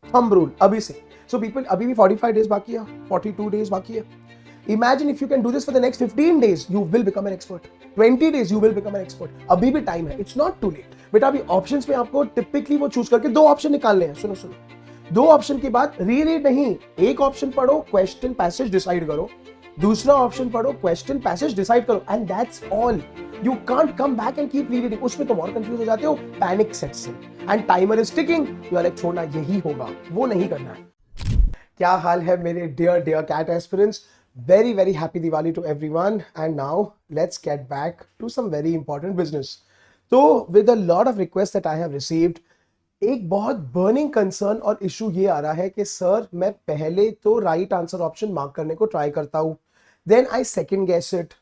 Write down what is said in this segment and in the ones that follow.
Thumb rule अभी से. So people, अभी भी 45 डेज बाकी है, 42 डेज बाकी है. Imagine if you can do this for the next 15 days, you will become an expert. 20 days, you will become an expert. अभी भी टाइम है, it's not too late. बेटा अभी ऑप्शंस में आपको टिपिकली वो चूज करके दो ऑप्शन निकालने हैं. सुनो सुनो, दो ऑप्शन के बाद रीड नहीं, एक ऑप्शन पढ़ो, क्वेश्चन पैसेज डिसाइड करो, दूसरा ऑप्शन पढ़ो, क्वेश्चन पैसेज डिसाइड करो, and that's all. You can't come back and keep reading. उसमें तुम और कंफ्यूज हो जाते हो, panic sets in and timer is ticking. You are like छोड़ना यही होगा, वो नहीं करना है. क्या हाल है मेरे dear dear CAT aspirants. very happy Diwali to everyone, and now let's get back to some very important business. तो with a lot of requests that I have received, एक बहुत बर्निंग कंसर्न और इशू ये आ रहा है कि sir मैं पहले तो राइट आंसर ऑप्शन मार्क करने को ट्राई करता हूँ, then I second guess it,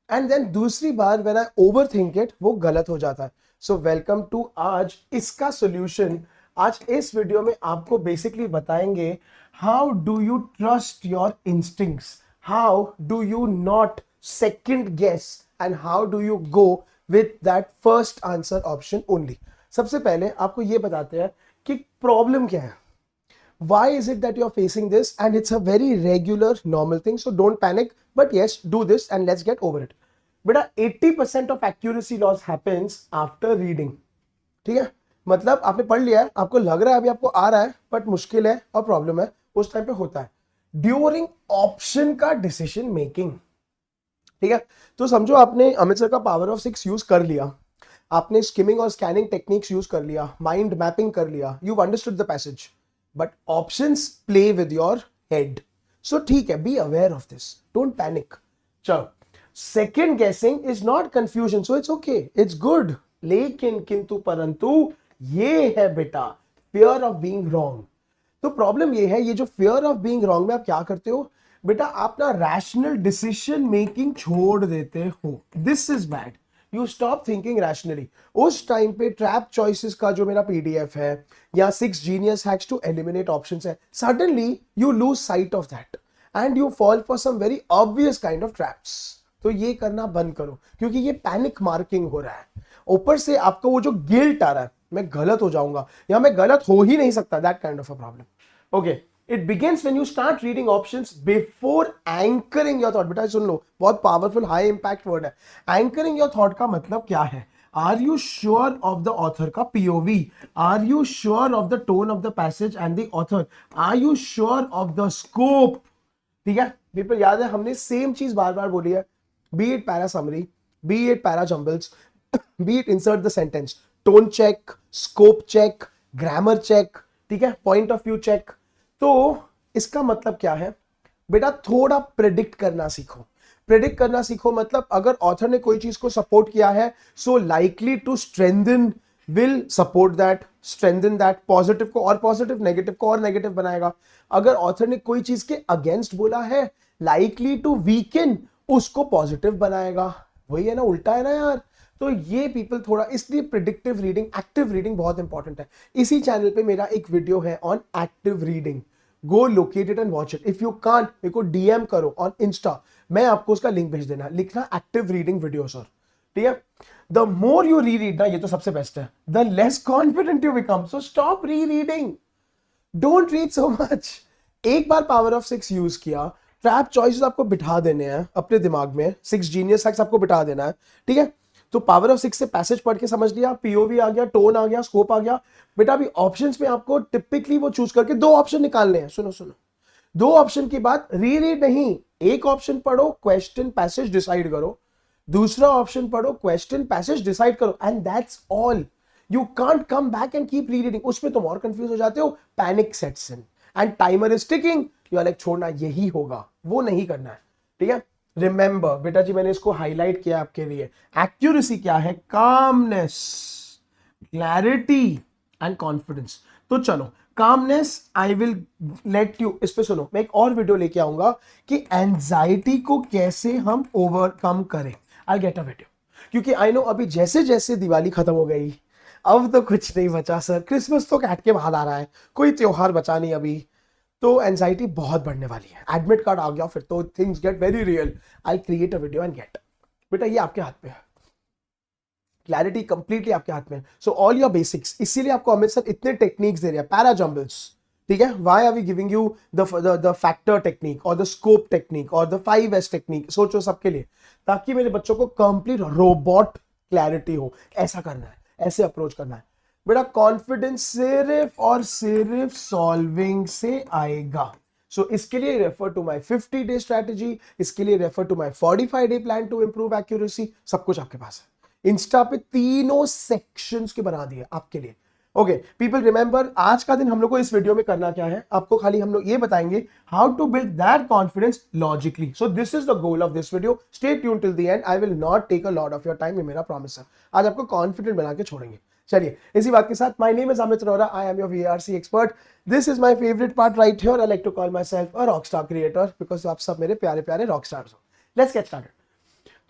and then दूसरी बार when I overthink it वो गलत हो जाता है. सो वेलकम टू आज इसका सोल्यूशन. आज इस वीडियो में आपको बेसिकली बताएंगे how do you trust your instincts, how do you not second guess, and how do you go with that first answer option only. सबसे पहले आपको ये बताते हैं कि प्रॉब्लम क्या है. Why is it that you are facing this? And it's a very regular normal thing, so don't panic, but yes, do this and let's get over it. बेटा 80% of accuracy loss happens after reading. ठीक है, मतलब आपने पढ़ लिया है, आपको लग रहा है अभी आपको आ रहा है, बट मुश्किल है और प्रॉब्लम है, उस टाइम पे होता है ड्यूरिंग ऑप्शन का डिसीजन मेकिंग. ठीक है, तो समझो आपने अमित सर का पावर ऑफ 6 यूज कर लिया, आपने स्किमिंग और स्कैनिंग टेक्निक्स यूज कर लिया, माइंड मैपिंग कर लिया, you understood the passage, but options play with your head. So ठीक है, be aware of this, don't panic. चलो, second guessing is not confusion, so it's okay, it's good. लेकिन किंतु परंतु ये है बेटा फियर ऑफ बीइंग रॉन्ग. तो प्रॉब्लम ये है, ये जो फियर ऑफ बीइंग रॉन्ग में आप क्या करते हो बेटा, आप ना रैशनल डिसीजन मेकिंग छोड़ देते हो. This is bad. You stop thinking rationally. उस टाइम पे ट्रैप चॉइसेस का जो मेरा पीडीएफ है या 6 genius hacks to eliminate options है, suddenly you lose sight of that and you fall for some very obvious kind of traps. तो ये करना बंद करो, क्योंकि ये पैनिक मार्किंग हो रहा है. ऊपर से आपको वो जो गिल्ट आ रहा है, मैं गलत हो जाऊंगा या मैं गलत हो ही नहीं सकता, that kind of a problem. Okay, it begins when you start reading options before anchoring your thought. बेटा सुन लो, बहुत पावरफुल हाई इंपैक्ट वर्ड है. एंकरिंग योर थॉट का मतलब क्या है? Are you sure of the author का POV? Are you sure of the tone of the passage and the author? Are you sure of the scope? ठीक है, people याद है हमने सेम चीज बार बार बोली है. Be it para summary, be it para jumbles, be it insert the sentence, tone check, scope check, grammar check, ठीक है, पॉइंट ऑफ व्यू चेक. तो इसका मतलब क्या है बेटा, थोड़ा प्रेडिक्ट करना सीखो. प्रेडिक्ट करना सीखो मतलब अगर ऑथर ने कोई चीज को सपोर्ट किया है, so likely to strengthen will support that, strengthen that. Positive को और पॉजिटिव, नेगेटिव को और नेगेटिव बनाएगा. अगर ऑथर ने कोई चीज के अगेंस्ट बोला है, लाइकली टू वीकन, उसको पॉजिटिव बनाएगा. वही है ना, उल्टा है ना यार. तो ये पीपल थोड़ा, इसलिए प्रिडिक्टिव रीडिंग, एक्टिव रीडिंग बहुत इंपॉर्टेंट है. इसी चैनल पे मेरा एक वीडियो है on active reading, go locate it and watch it. If you can't, मेरे को डीएम करो ऑन इंस्टा, मैं आपको उसका लिंक भेज देना, लिखना एक्टिव रीडिंग वीडियो सर. ठीक है, the more you reread ना, ये तो सबसे बेस्ट है, the less confident you become. So stop rereading, don't read so much. एक बार पावर ऑफ 6 यूज किया, ट्रैप चॉइसेस आपको बिठा देने हैं अपने दिमाग में, 6 जीनियस हैक्स आपको बिठा देना है. ठीक है, तो पावर ऑफ 6 से पैसेज पढ़ के समझ लिया, पीओवी आ गया, टोन आ गया, स्कोप आ गया. बेटा अभी ऑप्शंस में आपको टिपिकली वो चूज करके दो ऑप्शन निकालने हैं. सुनो सुनो, दो ऑप्शन के बाद रीड नहीं, एक ऑप्शन पढ़ो, क्वेश्चन पैसेज डिसाइड करो, दूसरा ऑप्शन पढ़ो, क्वेश्चन पैसेज डिसाइड करो, and that's all. You can't come back and keep reading. उसमें तुम और कंफ्यूज हो जाते हो, panic sets in and timer is ticking. You are like छोड़ना यही होगा, वो नहीं करना है. ठीक है, रिमेंबर बेटा जी, मैंने इसको हाईलाइट किया आपके लिए. एक्यूरेसी क्या है? Calmness, clarity and confidence. तो चलो, calmness I will let you, इस पे सुनो, मैं एक और वीडियो लेके आऊंगा कि एंजाइटी को कैसे हम ओवरकम करें. आई गेट अ वीडियो, क्योंकि आई नो अभी जैसे जैसे दिवाली खत्म हो गई, अब तो कुछ नहीं बचा सर. क्रिसमस तो काट के बाद आ रहा है, कोई त्योहार बचा नहीं अभी. तो एंजाइटी बहुत बढ़ने वाली है. एडमिट कार्ड आ गया फिर तो things get very real. I create a video and get. बेटा ये आपके हाथ में है, क्लैरिटी कंप्लीटली आपके हाथ में. सो ऑल योर बेसिक्स, इसीलिए आपको अमित सर इतने टेक्निक्स दे रहे हैं. पैरा जंबल्स, ठीक है, why are we giving you the factor technique और द स्कोप टेक्निक और द 5S टेक्निक, सोचो सबके लिए, ताकि मेरे बच्चों को कंप्लीट रोबोट क्लैरिटी हो, ऐसा करना है, ऐसे अप्रोच करना है। बेटा कॉन्फिडेंस सिर्फ और सिर्फ सॉल्विंग से आएगा। सो इसके लिए refer to my 50-day strategy, इसके लिए refer to my 45-day plan to improve accuracy, सब कुछ आपके पास है। इंस्टा पे तीनों सेक्शंस के बना दिए आपके लिए। ओके पीपल रिमेंबर, आज का दिन हम लोग को इस वीडियो में करना क्या है, आपको खाली हम लोग ये बताएंगे how to build that confidence logically. So this is the goal of this video, stay tune till the end, I will not take a lot of your time, ये मेरा प्रॉमिस है। आज आपको कॉन्फिडेंट बना के छोड़ेंगे। चलिए इसी बात के साथ, my name is Amit Arora, I am your VRC expert, this is my favourite part right here, I like to call my self a rockstar creator because आप सब मेरे प्यारे प्यारे रॉकस्टार्स हो। Let's get started.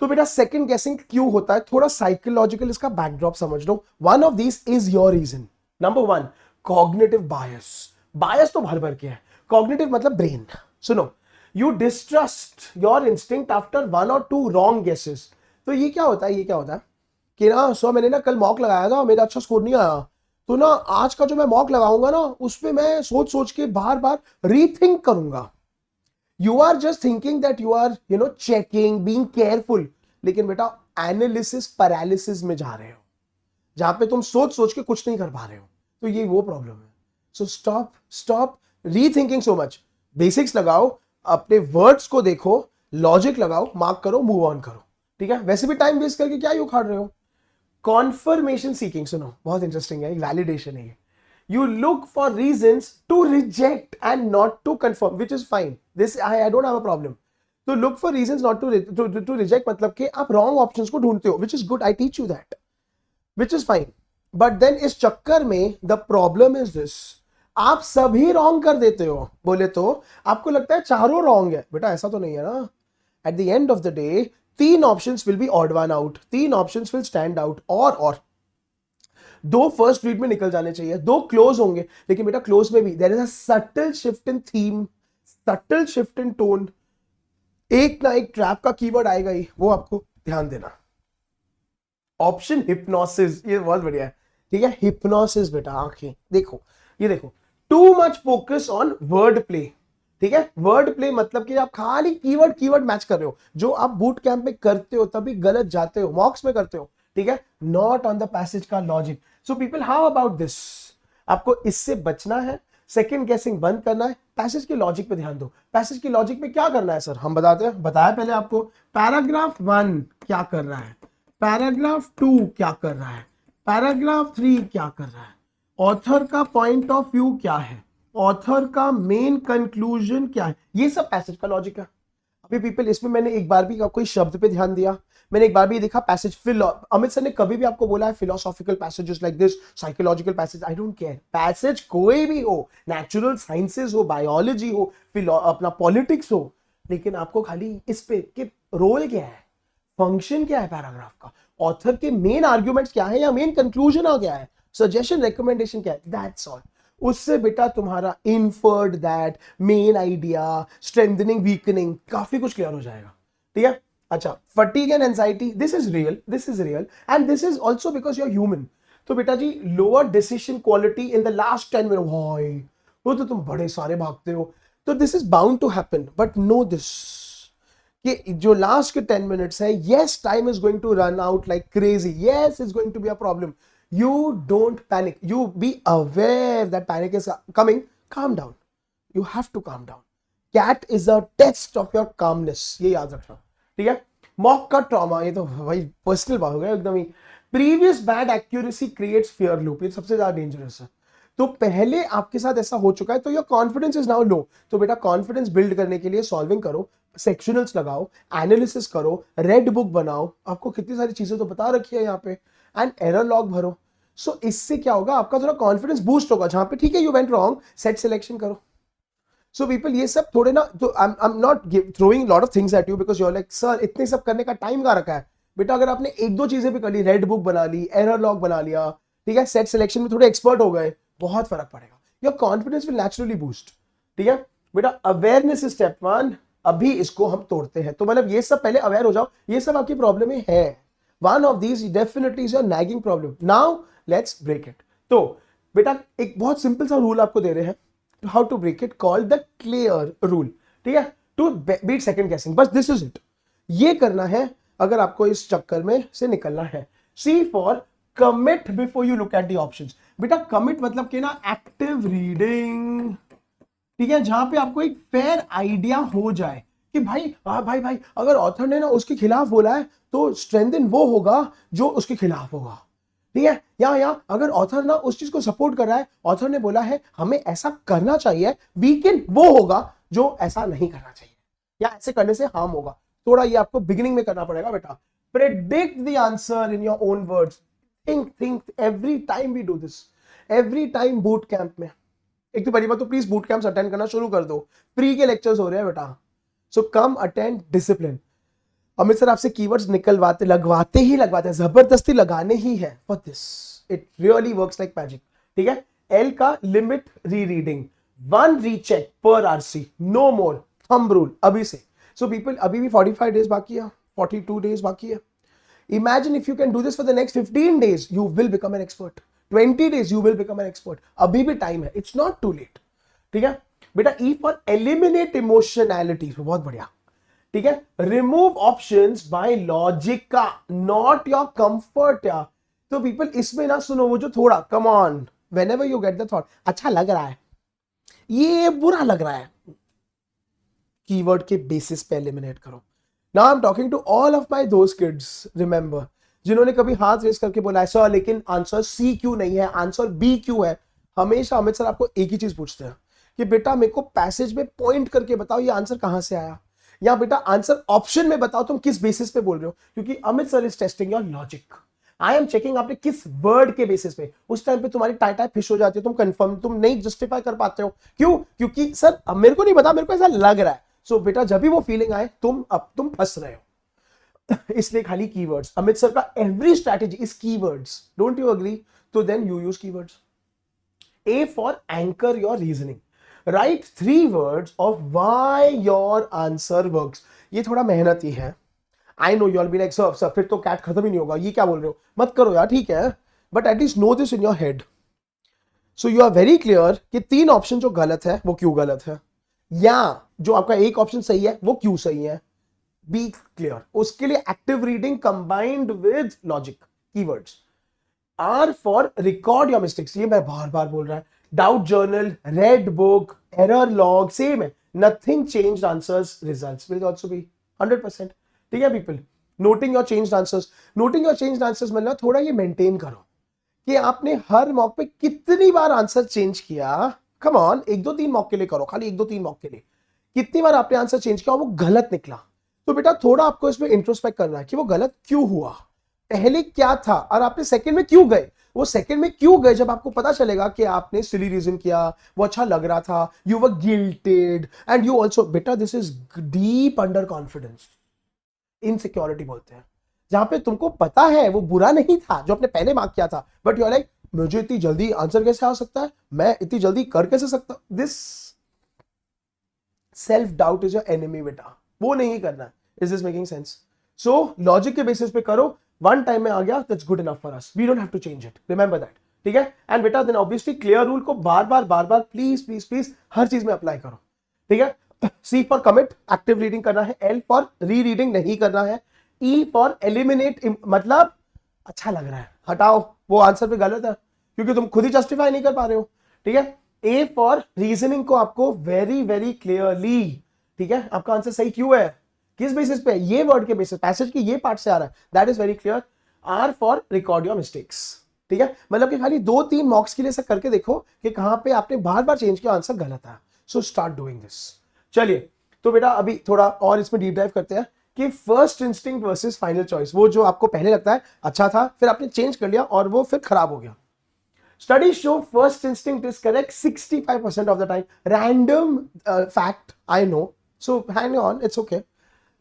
तो बेटा सेकंड गेसिंग क्यों होता है, थोड़ा साइकोलॉजिकल इसका बैकड्रॉप समझ लो। One of this is your reason. Number 1, cognitive bias. Bias तो भर भर के है, कॉग्निटिव मतलब ब्रेन। सुनो, you distrust your instinct after 1 or 2 wrong guesses. तो ये क्या होता है, ये क्या होता है कि ना सो मैंने ना कल मॉक लगाया था, मेरा अच्छा स्कोर नहीं आया, तो ना आज का जो मैं मॉक लगाऊंगा ना उसमें मैं सोच सोच के बार बार रीथिंक करूंगा। You are just thinking that you are checking, being careful, लेकिन बेटा एनालिसिस पैरालिसिस में जा रहे हो, जहां पे तुम सोच सोच के कुछ नहीं कर पा रहे हो। तो ये वो प्रॉब्लम है। So stop rethinking so much, basics लगाओ, अपने वर्ड्स को देखो, लॉजिक लगाओ, मार्क करो, मूव ऑन करो। ठीक है, वैसे भी टाइम वेस्ट करके क्या यू उखाड़ रहे हो। कॉन्फर्मेशन सीकिंग, सुनो बहुत इंटरेस्टिंग है, वैलिडेशन है ये। You look for reasons to reject and not to confirm, which is fine. This I don't have a problem. So look for reasons not to reject मतलब कि आप wrong options को ढूंढते हो, which is good. I teach you that, which is fine. But then इस चक्कर में the problem is this, आप सभी wrong कर देते हो। बोले तो आपको लगता है चारों wrong है, बेटा ऐसा तो नहीं है ना। At the end of the day, 3 options will be odd one out, 3 options will stand out, और 2 फर्स्ट रीड में निकल जाने चाहिए, 2 क्लोज होंगे, लेकिन बेटा क्लोज में भी there is a subtle shift in theme, subtle shift in tone, एक ना एक ट्रैप का कीवर्ड आएगा ही, वो आपको ध्यान देना। ऑप्शन हिप्नोसिस, ये बहुत बढ़िया है। ठीक है, हिप्नोसिस बेटा, आंखें देखो, ये देखो, too much focus on word play. ठीक है, वर्ड प्ले मतलब कि आप खाली कीवर्ड मैच कर रहे हो, जो आप बूट कैंप में करते हो तभी गलत जाते हो, मॉक्स में करते हो। ठीक है, नॉट ऑन द पैसेज का logic. So people, how about this, आपको इससे बचना है, सेकंड गेसिंग बंद करना है, पैसेज के लॉजिक पे ध्यान दो। पैसेज के लॉजिक में क्या करना है सर, हम बताते हैं, बताया पहले आपको। पैराग्राफ 1 क्या कर रहा है, पैराग्राफ 2 क्या कर रहा है, पैराग्राफ 3 क्या कर रहा है, ऑथर का पॉइंट ऑफ व्यू क्या है, ऑथर का मेन कंक्लूजन क्या है, ये सब पैसेज का लॉजिक है। अभी पीपल, इसमें मैंने एक बार भी कोई शब्द पे ध्यान दिया, मैंने एक बार भी देखा पैसेज, अमित सर ने कभी भी आपको बोला है philosophical passages like this, psychological passage, I don't care, passage कोई भी हो, नेचुरल साइंसेस हो, बायोलॉजी हो, अपना पॉलिटिक्स हो, लेकिन आपको खाली इस पे कि रोल क्या है, फंक्शन क्या है पैराग्राफ का, ऑथर के मेन आर्ग्यूमेंट्स क्या है या मेन कंक्लूजन आ गया है, सजेशन रिकमेंडेशन क्या है, दैट्स ऑल। उससे बेटा तुम्हारा inferred that, main idea, strengthening, weakening, काफी कुछ क्लियर हो जाएगा। ठीक है, अच्छा, fatigue and anxiety, this is real and this is also because you are human. तो बेटा जी, lower decision quality in the last 10 minute, भाई वो तो तुम बड़े सारे भागते हो, तो this is bound to happen, but know this कि जो लास्ट के 10 मिनट्स है, yes time is going to run out like crazy, yes is going to be a problem, you don't panic, you be aware that panic is coming, calm down, you have to calm down, cat is a test of your calmness, ये याद रखना। ठीक है, mock का trauma, ये तो भाई personal बात हो गया एकदम ही। Previous bad accuracy creates fear loop, ये सबसे ज्यादा डेंजरस है। तो पहले आपके साथ ऐसा हो चुका है, तो योर कॉन्फिडेंस इज नाउ लो, तो बेटा कॉन्फिडेंस बिल्ड करने के लिए सॉल्विंग करो, सेक्शनल्स लगाओ, एनालिसिस करो, रेड बुक बनाओ, आपको कितनी सारी चीजें तो बता रखी है यहाँ पे, एंड एरर लॉग भरो। सो इससे क्या होगा, आपका थोड़ा कॉन्फिडेंस बूस्ट होगा, जहां पे ठीक है you went wrong, set selection करो। सो पीपल, ये सब थोड़े ना, तो I am not throwing lot of things at you because you are like sir इतने सब करने का टाइम कहाँ रखा है। बेटा अगर आपने 1-2 चीजें भी कर ली, रेड बुक बना ली, एरर लॉग बना लिया, ठीक है, सेट सिलेक्शन में थोड़े एक्सपर्ट हो गए, बहुत फर्क पड़ेगा, your confidence will naturally boost. ठीक है बेटा, अवेयरनेस इज स्टेप 1, अभी इसको हम तोड़ते हैं। तो मतलब ये सब पहले अवेयर हो जाओ, ये सब आपकी प्रॉब्लम है, one of these definitely is your nagging problem. Now let's break it. तो बेटा एक बहुत सिंपल सा रूल आपको दे रहे हैं, how to break it, called the clear rule, ठीक है, टू बीट सेकंड गेसिंग, बस दिस इज इट, ये करना है अगर आपको इस चक्कर में से निकलना है। C for commit before you look at the options. बेटा कमिट मतलब कि ना एक्टिव रीडिंग, ठीक है, जहां पे आपको एक फेयर आइडिया हो जाए कि भाई भाई अगर ऑथर ने ना उसके खिलाफ बोला है तो स्ट्रेंथन वो होगा जो उसके खिलाफ होगा, ठीक है, या अगर ऑथर ना उस चीज को सपोर्ट कर रहा है, ऑथर ने बोला है हमें ऐसा करना चाहिए, वीकेंड वो होगा जो ऐसा नहीं करना चाहिए या ऐसे करने से हार्म होगा। थोड़ा ये आपको बिगिनिंग में करना पड़ेगा बेटा। Predict the answer in your own words, think every time we do this, every time boot camp में। एक तो पहली बात तो प्लीज बूट कैंप्स अटेंड करना शुरू कर दो, फ्री के लेक्चर्स हो रहे हैं बेटा, so come attend discipline. Amit sir आपसे कीवर्ड्स लगवाते ही जबरदस्ती लगाने ही है for this, it really works like magic, ठीक है। एल का लिमिट री रीडिंग, 1 रीचेक पर RC, no more, thumb rule अभी से। सो पीपल अभी भी 45 डेज बाकी है, 42 डेज बाकी है। Imagine if you can do this for the next 15 days, you will become an expert. 20 days you will become an expert, अभी भी टाइम है, इट्स नॉट टू लेट, ठीक है बेटा। ई फॉर एलिमिनेट इमोशनैलिटी, बहुत बढ़िया, ठीक है। रिमूव ऑप्शंस बाय लॉजिक का, नॉट योर कंफर्ट या। तो पीपल इसमें ना सुनो, वो जो थोड़ा come on, whenever you get the thought अच्छा लग रहा है, ये बुरा लग रहा है, कीवर्ड के बेसिस पे एलिमिनेट करो। Now I am talking to all of my दोस्त किड्स, रिमेंबर, जिन्होंने कभी हाथ रेस करके बोला है सर लेकिन आंसर सी क्यों नहीं है, आंसर बी क्यों है। हमेशा अमित सर आपको एक ही चीज पूछते हैं कि बेटा मेरे को पैसेज में पॉइंट करके बताओ ये आंसर कहां से आया, या बेटा आंसर ऑप्शन में बताओ तुम किस बेसिस पे बोल रहे हो, क्योंकि Amit sir is testing your logic. I am checking आपने किस वर्ड के बेसिस पे, उस टाइम पे तुम्हारी टाई फिश हो जाती है, तुम कंफर्म, तुम नहीं जस्टिफाई कर पाते हो, क्यों, क्योंकि सर अब मेरे को नहीं पता, मेरे को ऐसा लग रहा है। सो बेटा जब भी वो फीलिंग आए तुम फंस रहे हो। इसलिए खाली कीवर्ड्स, अमित सर का every strategy is keywords, don't you agree, तो then you use keywords. A for anchor your reasoning. Write 3 words of why your answer works. ये थोड़ा मेहनती है। I know you'll be like sir फिर तो cat खत्म ही नहीं होगा, ये क्या बोल रहे हो, मत करो यार, ठीक है, but at least know this in your head. So you are very clear कि 3 ऑप्शन जो गलत है वो क्यों गलत है, या जो आपका एक ऑप्शन सही है वो क्यों सही है। Be clear. उसके लिए active reading combined with logic, keywords. R for record your mistakes, ये मैं बार बार बोल रहा है, doubt journal, red book, error log, same है, nothing changed answers, results will also be 100%, ठीक है people. Noting your changed answers, noting your changed answers मतलब थोड़ा ये मेंटेन करो कि आपने हर मॉक पे कितनी बार आंसर चेंज किया। कम ऑन, 1-2-3 मॉक के लिए करो, खाली 1-2-3 मॉक के लिए कितनी बार आपने आंसर चेंज किया और वो गलत निकला। तो बेटा थोड़ा आपको इसमें इंट्रोस्पेक्ट करना है कि वो गलत क्यों हुआ, पहले क्या था और आपने सेकंड में क्यों गए। वो सेकंड में क्यों गए जब आपको पता चलेगा कि आपने सिली रीजन किया, वो अच्छा लग रहा था, you were guilted and you also, बेटा this is deep underconfidence, insecurity बोलते हैं, जहां पे तुमको पता है वो बुरा नहीं था जो आपने पहले मार्क किया था, बट यू आर लाइक मुझे इतनी जल्दी आंसर कैसे आ सकता है, मैं इतनी जल्दी कर कैसे सकता। This self doubt is your enemy बेटा, वो नहीं करना है। Is this making sense? So logic के बेसिस पे करो, वन टाइम में आ गया, that's good enough for us, we don't have to change it, remember that, ठीक है। एंड बेटा देन ऑब्वियसली क्लियर रूल को बार बार प्लीज प्लीज प्लीज हर चीज में अप्लाई करो, ठीक है। C for commit, active reading करना है। एल फॉर री रीडिंग नहीं करना है। ई फॉर एलिमिनेट, मतलब अच्छा लग रहा है हटाओ, वो आंसर पे गलत है क्योंकि तुम खुद ही जस्टिफाई नहीं कर पा रहे हो, ठीक है। ए फॉर रीजनिंग को आपको वेरी वेरी क्लियरली, ठीक है, आपका आंसर सही क्यों है, किस बेसिस पे, ये वर्ड के बेसिस, पैसेज के ये पार्ट से आ रहा है, that is very clear. R for record your mistakes, ठीक है, मतलब कि खाली 2-3 मॉक्स के लिए ऐसा करके देखो कि कहां पे आपने बार बार चेंज किया, आंसर गलत है। So start doing this. चलिए तो बेटा अभी थोड़ा और इसमें डीप डाइव करते हैं कि first instinct versus final choice, वो जो आपको पहले लगता है अच्छा था फिर आपने चेंज कर लिया और वो फिर खराब हो गया। Studies show first instinct is correct 65% of the time. Random fact, I know. So hang on, it's okay.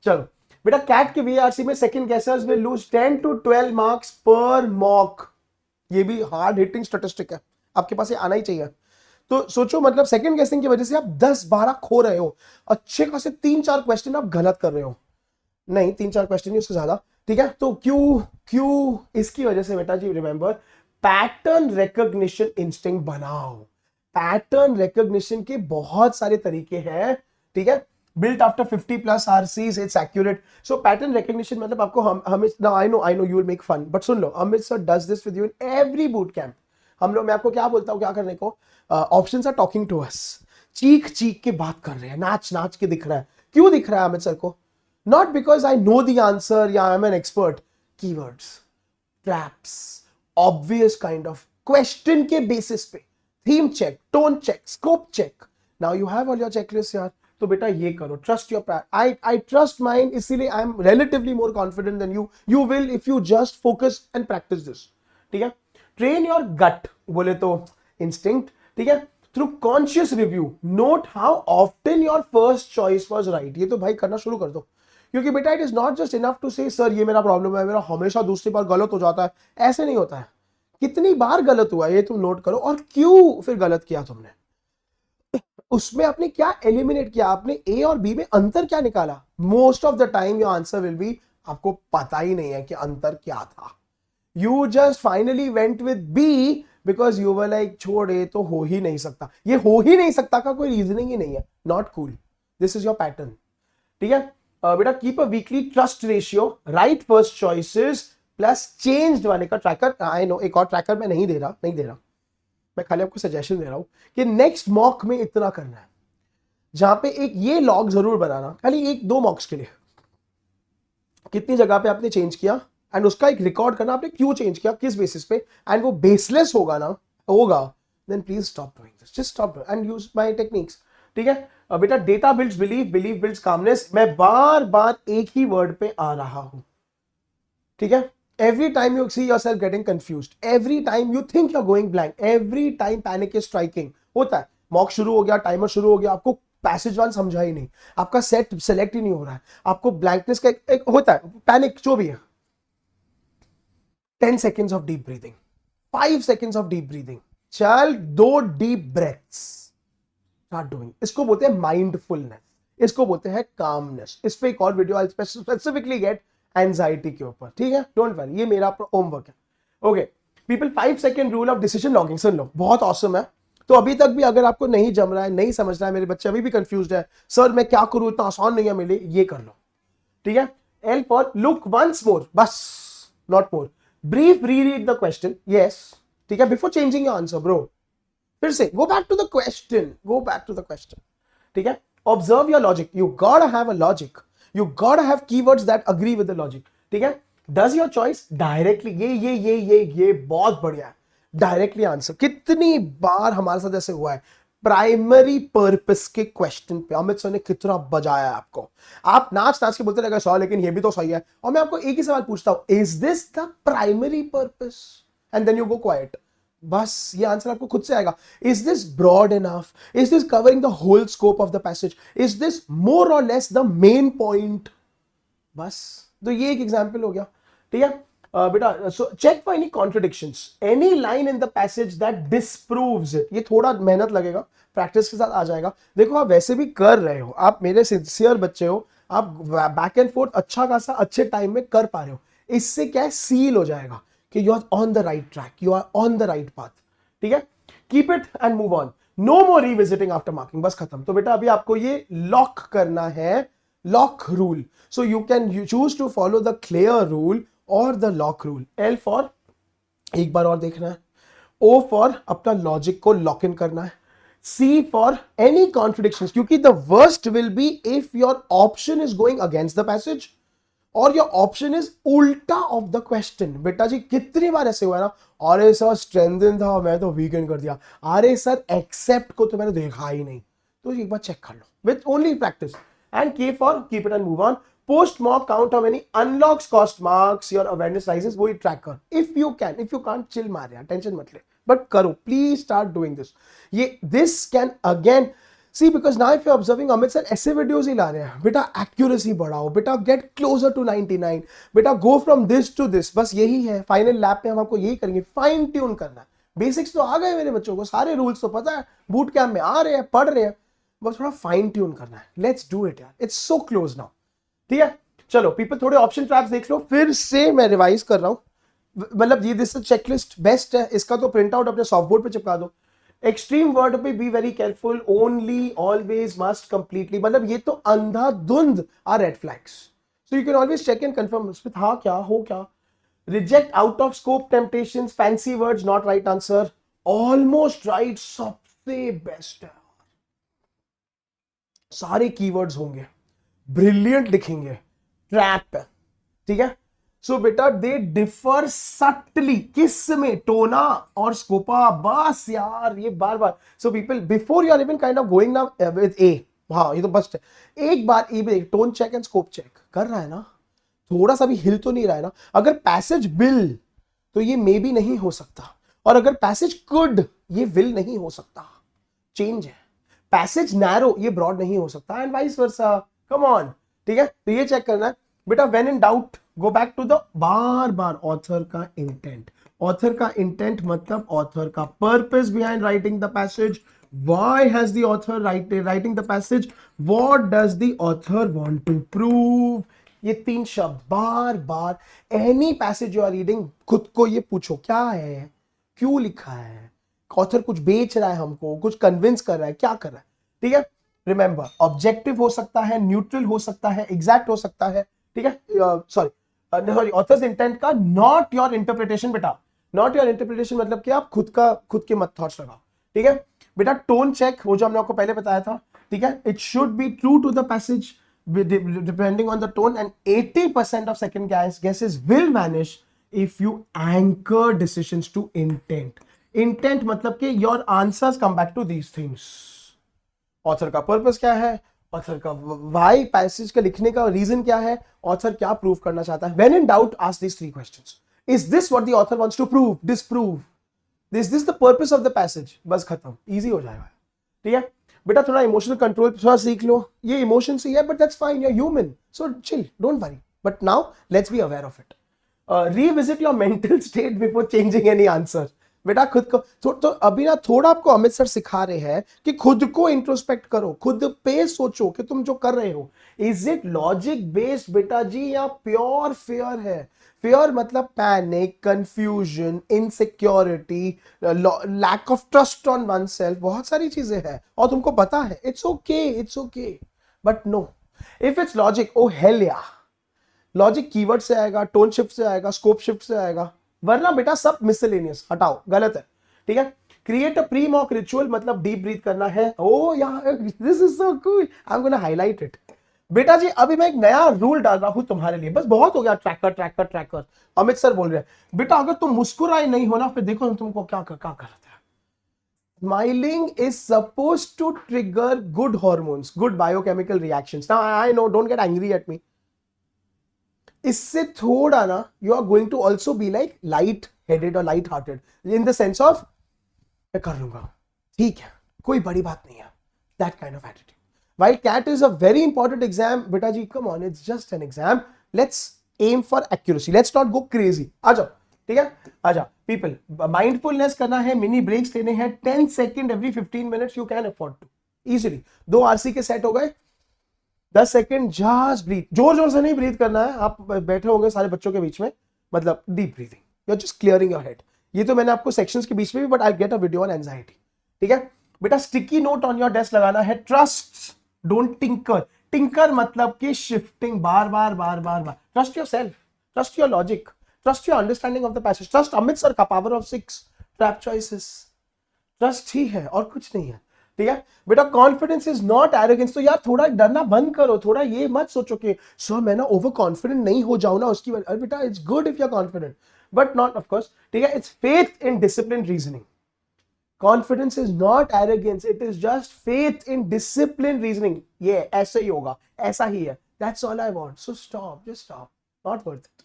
चलो बेटा कैट के वीआरसी में second गेसर्स will lose 10 to 12 marks per mock. ये भी हार्ड हिटिंग स्टैटिस्टिक है, आपके पास ये आना ही चाहिए। तो सोचो मतलब सेकंड गेसिंग की वजह से आप 10-12 खो रहे हो, अच्छे खासे 3-4 क्वेश्चन आप गलत कर रहे हो, नहीं 3-4 क्वेश्चन नहीं उससे ज्यादा, ठीक है। तो क्यों इसकी वजह से बेटा जी रिमेंबर पैटर्न रिकॉग्निशन इंस्टिंक्ट बनाओ। पैटर्न रिकॉग्निशन के बहुत सारे तरीके हैं, ठीक है। built after 50 plus RCs, it's accurate. So pattern recognition मतलब आपको हम now I know you will make fun, but soon low, Amit sir does this with you in every boot camp. हम लोग, मैं आपको क्या बोलता हूँ क्या करने को, options are talking to us, चीख चीख के बात कर रहे हैं, नाच नाच के दिख रहा है। क्यों दिख रहा है अमित सर को? Not because I know the answer या I am an expert, keywords, traps, obvious kind of question के बेसिस पे, theme check, tone check, scope check. Now you have all your checklist यार, तो बेटा ये करो, trust your I trust mine, इसीलिए I am relatively more confident than you. You will if you just focus and practice this, ठीक है। Train your gut, बोले तो इंस्टिंक्ट, ठीक है। Through conscious review note how often your first choice was right. ये तो भाई करना शुरू कर दो, क्योंकि बेटा it is not just enough to say sir ये मेरा प्रॉब्लम है, मेरा हमेशा दूसरी बार गलत हो जाता है, ऐसे नहीं होता है। कितनी बार गलत हुआ ये तुम नोट करो, और क्यों फिर गलत किया तुमने, उसमें आपने क्या एलिमिनेट किया, आपने ए और बी में अंतर क्या निकाला। Most of the time your answer will be आपको पता ही नहीं है कि अंतर क्या था। You just finally went with B because you were like छोड़, ये तो हो ही नहीं सकता। ये हो ही नहीं सकता का कोई रीजनिंग ही नहीं है, not cool, this is your pattern, ठीक है। बेटा keep a weekly trust ratio, right first choices plus changed वाले का ट्रैकर। आई नो एक और ट्रैकर मैं नहीं दे रहा, मैं खाली आपको सजेशन दे रहा हूं कि नेक्स्ट मॉक में इतना करना है, जहां पे एक ये लॉग जरूर बनाना, खाली एक दो मॉक्स के लिए, कितनी जगह पे आपने चेंज किया, एंड उसका एक रिकॉर्ड करना, आपने क्यों चेंज किया, किस बेसिस पे, एंड वो बेसलेस होगा then please stop doing this, just stop and use my techniques, ठीक है। बेटा data builds belief, belief builds calmness. मैं बार बार एक ही वर्ड पे आ रहा हूं, ठीक है। Every time you see yourself getting confused, every time you think you're going blank, every time panic is striking, होता है। मॉक शुरू हो गया, टाइमर शुरू हो गया, आपको पैसेज वन समझा ही नहीं, आपका सेट सेलेक्ट ही नहीं हो रहा है, आपको ब्लैंकनेस का एक होता है, पैनिक जो भी है। 10 seconds of deep breathing, 5 seconds of deep breathing, चल 2 deep breaths, start doing। इसको बोलते हैं माइंडफुलनेस, इसको बोलते हैं कामनेस। इस पे एक और video I specifically get anxiety के ऊपर, ठीक है, डोंट वरी, ये मेरा होमवर्क है। Okay people, 5 second rule of decision logging, सुन लो, बहुत ऑसम है। तो अभी तक भी अगर आपको नहीं जम रहा है, नहीं समझ रहा है, मेरे बच्चे अभी भी कंफ्यूज्ड है, सर मैं क्या करूं, इतना आसान नहीं है मेरे लिए, ये कर लो, ठीक है। L for look once more, बस not more, brief reread the question, yes, ठीक है, before changing your answer bro, फिर से go back to the question, ठीक है। Observe your logic, you got have a logic, you gotta have keywords that agree with the logic, ठीक है। does your choice directly, ये बहुत बढ़िया है, डायरेक्टली आंसर। कितनी बार हमारे साथ ऐसे हुआ है, प्राइमरी पर्पस के क्वेश्चन पे अमित सर ने कितना बजाया है आपको, आप नाच नाच के बोलते रहेगा सर लेकिन ये भी तो सही है, और मैं आपको एक ही सवाल पूछता हूं, is this the primary purpose, and then you go quite, बस ये आंसर आपको खुद से आएगा। Is this broad enough, is this covering the whole scope of the passage, is this more or less the main point, बस। तो ये एक एग्जांपल हो गया, ठीक है। बेटा so check for any contradictions, any line in the passage that disproves it. ये थोड़ा मेहनत लगेगा, प्रैक्टिस के साथ आ जाएगा। देखो आप वैसे भी कर रहे हो, आप मेरे सिंसियर बच्चे हो, आप बैक एंड फोर्थ अच्छा खासा अच्छे टाइम में कर पा रहे हो, इससे क्या है, सील हो जाएगा कि you are on the right track, you are on the right path, ठीक है। Keep it and move on, no more revisiting after marking, बस खत्म। तो बेटा अभी आपको ये लॉक करना है, lock rule, so you can choose to follow the clear rule और the lock rule. L for एक बार और देखना है, ओ फॉर अपना लॉजिक को लॉक इन करना है, सी फॉर एनी कॉन्ट्रडिक्शंस, क्योंकि the worst will be if your option is going against the passage और योर ऑप्शन इज उल्टा ऑफ द क्वेश्चन। बेटा जी कितनी बार ऐसे हुआ ना, अरे सर स्ट्रेंथन था मैं तो वीकेंड कर दिया, अरे सर एक्सेप्ट को तो मैंने देखा ही नहीं, तो एक बार चेक कर लो with only practice. And K for keep it and move on, post mock count how many unlocks cost marks your awareness rises, वो ही ट्रैक कर, if you can, if you can't chill मार यार, tension मत ले, but करो please, start doing this. ये this can again see, because now if you observing Amit sir ऐसे वीडियोस ही ला रहे हैं, बेटा एक्यूरेसी बढ़ाओ, बेटा गेट क्लोजर टू 99, बेटा go from this to this, बस यही है। फाइनल लैब पे हम आपको यही करेंगे, फाइन ट्यून करना है। बेसिक्स तो आ गए मेरे बच्चों को, सारे रूल्स तो पता है, बूट कैंप में आ रहे हैं, पढ़ रहे हैं, बस थोड़ा फाइन ट्यून करना है। लेट्स डू इट यार, इट्स सो क्लोज नाउ, ठीक है। चलो पीपल थोड़े ऑप्शन ट्रैप्स देख लो, फिर से मैं रिवाइज कर रहा हूं, मतलब ये दिस चेकलिस्ट बेस्ट है, इसका तो प्रिंट आउट अपने सॉफ्ट बोर्ड पे चिपका दो। एक्सट्रीम वर्ड पे be very careful, only, always, must, completely, मतलब ये तो अंधाधुंध are red flags. So you can always check and confirm उसमें था क्या, हो क्या. Reject out of scope temptations, fancy words, not right answer. Almost right, सबसे बेस्ट है. सारे कीवर्ड्स होंगे, ब्रिलियंट लिखेंगे, ट्रैप है. ठीक है. सो बेटा दे डिफर सटली, किस में, टोना और स्कोपा. बस यार ये बार बार. So people before you are even kind of going now with a, हाँ ये तो बस्ट है. एक बार ए भी tone check and scope check कर रहा है ना, थोड़ा सा भी हिल तो नहीं रहा है ना. अगर पैसेज विल तो ये मे भी नहीं हो सकता, और अगर पैसेज कुड ये विल नहीं हो सकता. चेंज है. पैसेज नैरो ये ब्रॉड नहीं हो सकता, and vice versa. Come on. ठीक है. तो ये चेक करना है बेटा. When in doubt go back to the बार बार ऑथर का इंटेंट. ऑथर का इंटेंट मतलब ऑथर का purpose behind writing the passage. Why has the author writing the passage? What does the author want to prove? ये तीन शब्द बार बार. Any passage you are reading, खुद को ये पूछो क्या है, क्यों लिखा है, ऑथर कुछ बेच रहा है हमको, कुछ कन्विंस कर रहा है, क्या कर रहा है. ठीक है. रिमेंबर, ऑब्जेक्टिव हो सकता है, न्यूट्रल हो सकता है, एग्जैक्ट हो सकता है. ठीक है. सॉरी ऑथर्स इंटेंट का, नॉट योर इंटरप्रिटेशन बेटा. नॉट योर इंटरप्रिटेशन मतलब कि आप खुद के मत थॉट्स लगाओ. ठीक है बेटा. टोन चेक, वो जो हमने आपको पहले बताया था. ठीक है. It should be true to the passage depending on the tone, and 80% of second guesses will vanish if you anchor decisions to intent. Intent मतलब कि your answers come back to these things. Author का purpose क्या है, author का Y, passage का लिखने का reason क्या है, ऑथर क्या प्रूव करना चाहता है. When in doubt, ask these 3 questions. Is this what the author wants to prove, disprove? Is this the purpose of the passage? बस खत्म, इजी हो जाएगा. ठीक है बेटा. थोड़ा इमोशनल कंट्रोल थोड़ा सीख लो. ये इमोशन से है, but that's fine, you are human, so chill, don't worry. But now let's be aware of it. Revisit your mental state before changing any answer. बेटा खुद को तो अभी ना थोड़ा आपको अमित सर सिखा रहे हैं कि खुद को इंट्रोस्पेक्ट करो, खुद पे सोचो कि तुम जो कर रहे हो, इज इट लॉजिक बेस्ड बेटा जी, या प्योर फेयर है. फेयर मतलब panic, confusion, insecurity, lack of trust on one self, बहुत सारी चीजें हैं और तुमको पता है. It's okay. But no, if it's logic, oh hell yeah. Logic keyword से आएगा, टोन शिफ्ट से आएगा, स्कोप शिफ्ट से आएगा, वरना बेटा सब मिसलेनियस, हटाओ, गलत है. ठीक है. Create a pre mock ritual मतलब डीप ब्रीथ करना है. ओ यार this is so cool, I am gonna highlight it. बेटा जी अभी मैं एक नया रूल डाल रहा हूं तुम्हारे लिए, बस बहुत हो गया ट्रैकर. अमित सर बोल रहे हैं बेटा अगर तुम मुस्कुराए नहीं हो ना, फिर देखो तुमको क्या करता है. Smiling is supposed to trigger good hormones, good biochemical reactions. Now I know, don't get angry at me. इससे थोड़ा ना you are going to also be like light headed और light hearted, in the sense of मैं कर लूंगा, ठीक है, कोई बड़ी बात नहीं है, that kind of attitude. While CAT is a very important exam, beta ji, come on, it's just an exam. Let's aim for accuracy. Let's not go crazy. आ जाओ. ठीक है. आ जाओ. People, mindfulness करना है, मिनी ब्रेक्स लेने हैं, 10 second every 15 minutes you can afford to easily. 2 RC के set हो गए. 10 सेकेंड जस्ट ब्रीथ. जोर से नहीं ब्रीथ करना है. आप बैठे होंगे सारे बच्चों के बीच में, मतलब deep breathing, you are just clearing your head. ये तो मैंने आपको सेक्शंस के बीच में भी, but I get a video on anxiety. ठीक है बेटा. Sticky note on your desk लगाना है. Trust, don't tinker. टिंकर मतलब कि शिफ्टिंग, बार बार. Trust yourself, trust your logic, trust your understanding of the passage. Trust Amit sir का power of 6 trap choices. Trust ही है और कुछ नहीं है. ठीक है बेटा. Confidence is not arrogance. तो यार थोड़ा डरना बंद करो, थोड़ा ये मत सोचो कि सर मैं ना ओवर कॉन्फिडेंट नहीं हो जाऊं ना उसकी वजह. अरे बेटा it's good if you are confident, but not of course. ठीक है. It's faith in discipline reasoning. Confidence is not arrogance, it is just faith in disciplined reasoning. ये ऐसा ही होगा, ऐसा ही है. That's all I want. So stop, just stop. Not worth it.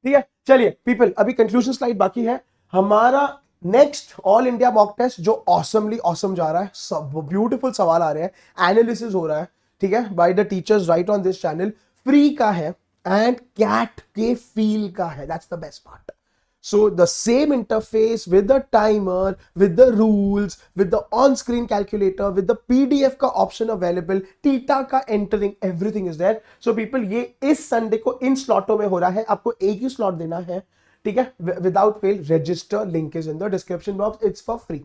ठीक है. चलिए people, अभी कंक्लूजन स्लाइड बाकी है. हमारा next all India mock test जो ऑसमली ऑसम जा रहा है, सब ब्यूटीफुल सवाल आ रहे हैं, एनालिसिस हो रहा है. ठीक है. By the teachers right on this channel. Free का है एंड कैट के फील का है. That's the best part. So the same interface with the timer, with the rules, with the on-screen calculator, with the PDF का option available, TITA का entering, everything is there. So people, ये इस Sunday को इन स्लॉटों में हो रहा है. आपको एक ही स्लॉट देना है. ठीक है. Without fail, register. Link is in the description box. It's for free.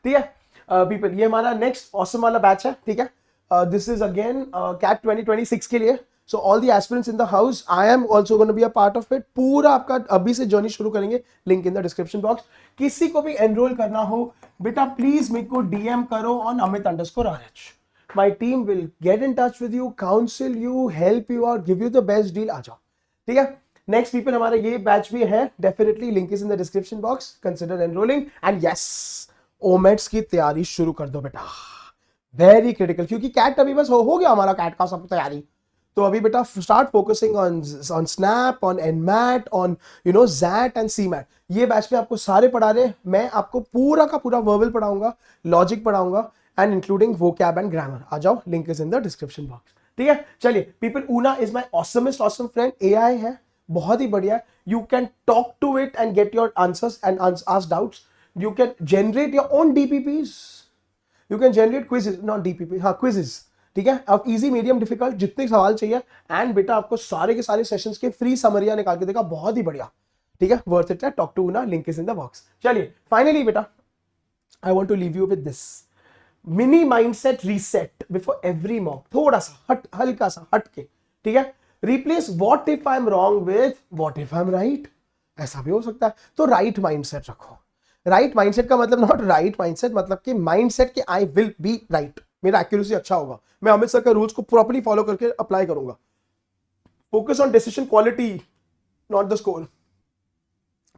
ठीक है. पीपल ये हमारा नेक्स्ट ऑसम वाला बैच है, ठीक है. दिस इज अगेन कैट 2026 के लिए. So all the aspirants in the house, I am also gonna be a part of it. पूरा आपका अभी से जर्नी शुरू करेंगे, link in the description box. किसी को भी एनरोल करना हो बेटा प्लीज मेरे को डीएम करो on amit_RH. My team will get in touch with you, counsel you, help you out, give you the best deal. आ जाओ, ठीक है. नेक्स्ट पीपल हमारा ये बैच भी है, definitely link is in the description box. Consider enrolling. And yes, OMETs की तैयारी शुरू कर दो बेटा, वेरी क्रिटिकल, क्योंकि कैट अभी बस हो गया हमारा कैट का सब तैयारी. तो अभी बेटा start focusing on SNAP, on NMAT, on XAT and CMAT. ये बैच में आपको सारे पढ़ा रहे. मैं आपको पूरा का पूरा वर्बल पढ़ाऊंगा, लॉजिक पढ़ाऊंगा and including vocab and grammar. आ जाओ, link is in the description box, ठीक है. चलिए people, Una is my awesomest awesome friend. AI है, बहुत ही बढ़िया. You can talk to it and get your answers and ask doubts. You can generate your own DPPs, you can generate quizzes, not DPP, हाँ quizzes, ठीक है. अब easy, medium, difficult जितने सवाल चाहिए. एंड बेटा आपको सारे के सारे सेशंस के फ्री समरिया निकाल के देगा, बहुत ही बढ़िया, ठीक है. वर्थ इट है. टॉक टू ऊना, link is in the box. चलिए फाइनली बेटा, I want to leave you with this mini mindset reset before every mock. थोड़ा सा हल्का सा हट के, ठीक है. Replace what if I am wrong with what if I am right. ऐसा भी हो सकता है. तो राइट माइंडसेट रखो. राइट माइंडसेट का मतलब नॉट राइट माइंडसेट, मतलब कि माइंडसेट कि आई विल बी राइट, मेरा एक्यूरेसी अच्छा होगा, मैं अमित सर के रूल्स को प्रॉपर्ली फॉलो करके अप्लाई करूंगा. Focus on decision quality, not the score.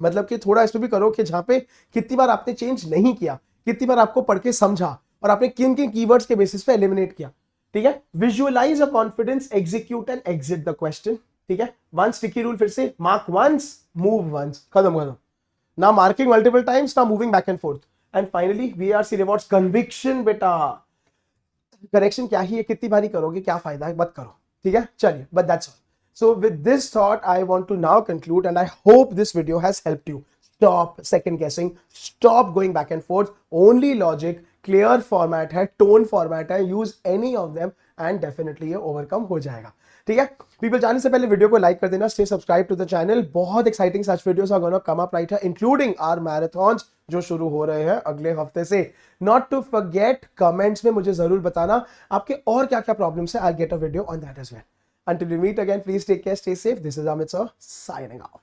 मतलब कि थोड़ा इस पे भी करो कि जहां पे कितनी बार आपने चेंज नहीं किया, कितनी बार आपको पढ़ के समझा और आपने किन किन कीवर्ड्स के बेसिस पे एलिमिनेट किया, ठीक है. Visualise a confidence, execute and exit the question, ठीक है. वन स्टिकी रूल फिर से, मार्क वंस, मूव वंस, खत्म. ना मार्किंग मल्टीपल टाइम्स, ना moving back and fourth. And finally VRC rewards conviction. बेटा करेक्शन क्या ही है, कितनी बारी करोगे, क्या फायदा है, मत करो, ठीक है. चलिए, but that's all. So with this thought, I want to now conclude, and I hope this video has helped you. Stop second guessing, stop going back and forth. Only logic, clear format है, tone format है, use any of them and definitely ये overcome हो जाएगा, ठीक है. People, जाने से पहले वीडियो को लाइक कर देना, stay subscribed to the channel. बहुत exciting such videos are gonna come up right here, including our marathons जो शुरू हो रहे हैं अगले हफ्ते से. Not to forget, comments में मुझे जरूर बताना आपके और क्या क्या प्रॉब्लम्स है. I'll get a video on that as well. Until we meet again, please take care, stay safe. This is Amit sir signing off.